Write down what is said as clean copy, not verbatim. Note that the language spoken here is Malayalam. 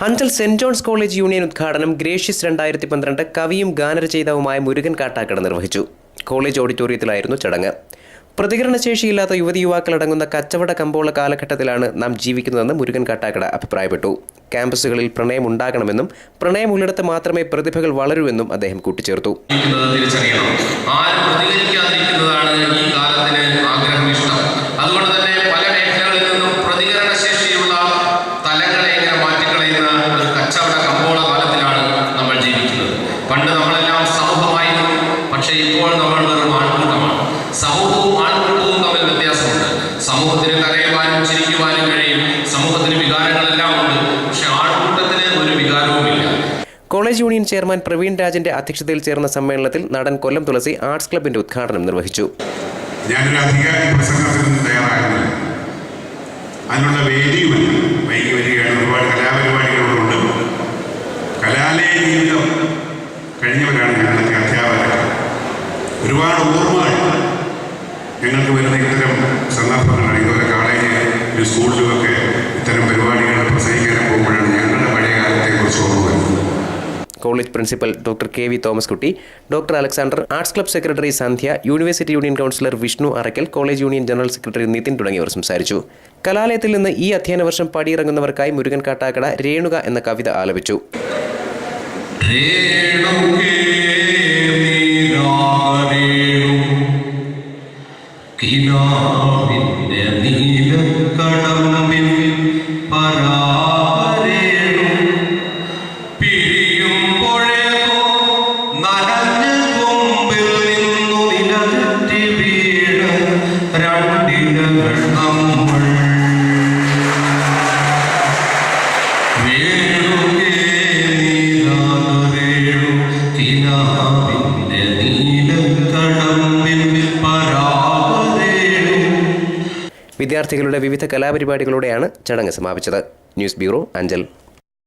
Anchal Saint John's college union ഉദ്ഘാടനം ഗ്രേഷ്യസ് 2012 കവിയും ഗാനരചയിതാവുമായ മുരുകൻ കാട്ടാക്കട നിർവഹിച്ചു. കോളേജ് ഓഡിറ്റോറിയത്തിലായിരുന്നു ചടങ്ങ്. പ്രതികരണശേഷിയില്ലാത്ത യുവതി യുവാക്കളടങ്ങുന്ന കച്ചവട കമ്പോള കാലഘട്ടത്തിലാണ് നാം ജീവിക്കുന്നതെന്ന് മുരുകൻ കാട്ടാക്കട അഭിപ്രായപ്പെട്ടു. ക്യാമ്പസുകളിൽ പ്രണയം ഉണ്ടാകണമെന്നും പ്രണയം ഉള്ളിടത്ത് മാത്രമേ പ്രതിഭകൾ വളരൂ എന്നും അദ്ദേഹം കൂട്ടിച്ചേർത്തു. പണ്ട് നമ്മളെല്ലാം സമൂഹമായിരുന്നു, പക്ഷേ ഇപ്പോൾ നമ്മൾ വെറും ആൾക്കൂട്ടമാണ്. സമൂഹവും ആൾക്കൂട്ടവും തമ്മിൽ വ്യത്യാസമുണ്ട്. സമൂഹത്തിന് കരയുവാനും ചിരിക്കുവാനും കഴിയും, സമൂഹത്തിന് വികാരങ്ങളെല്ലാം ഉണ്ട്, പക്ഷെ ആൾക്കൂട്ടത്തിന് ഒരു വികാരവുമില്ല. കോളേജ് യൂണിയൻ ചെയർമാൻ പ്രവീൺ രാജിന്റെ അധ്യക്ഷതയിൽ ചേർന്ന സമ്മേളനത്തിൽ നടൻ കൊല്ലം തുളസി ആർട്സ് ക്ലബിന്റെ ഉദ്ഘാടനം നിർവഹിച്ചു. ഞാനൊരു അധികാരി പ്രസംഗത്തിന് തയ്യാറായിരുന്നില്ല, അതിനുള്ള വേദിയുമില്ല. വൈകി വരികയാണ്. ഒരുപാട് കലാപരിപാടികളുണ്ട്. കലാലയ ജീവിതം കഴിഞ്ഞവരാണ് ഞങ്ങളൊക്കെ അധ്യാപകരൊക്കെ. ഒരുപാട് ഓർമ്മകൾ ഞങ്ങൾക്ക് വരുന്ന ഇത്തരം സന്ദർഭങ്ങളാണ്. ഇതുപോലെ കോളേജിലും സ്കൂളിലുമൊക്കെ ഇത്തരം പരിപാടികൾ പ്രസംഗിക്കാൻ പോകുമ്പോഴാണ് ഞങ്ങളുടെ പഴയ കാലത്തെക്കുറിച്ച് ഓർമ്മ വരുന്നത്. College principal doctor KV Thomas Kutty, doctor Alexander, arts club secretary Sandhya, university union councillor Vishnu Arakkal, college union general secretary Nithin തുടങ്ങിയവർ സംസാരിച്ചു. കലാലയത്തിൽ നിന്ന് ഈ അധ്യയന വർഷം പടിയിറങ്ങുന്നവർക്കായി മുരുകൻ കാട്ടാക്കട രേണുക എന്ന കവിത ആലപിച്ചു. വിദ്യാർത്ഥികളുടെ വിവിധ കലാപരിപാടികളോടെയാണ് ചടങ്ങ് സമാപിച്ചത്. News bureau, Anchal.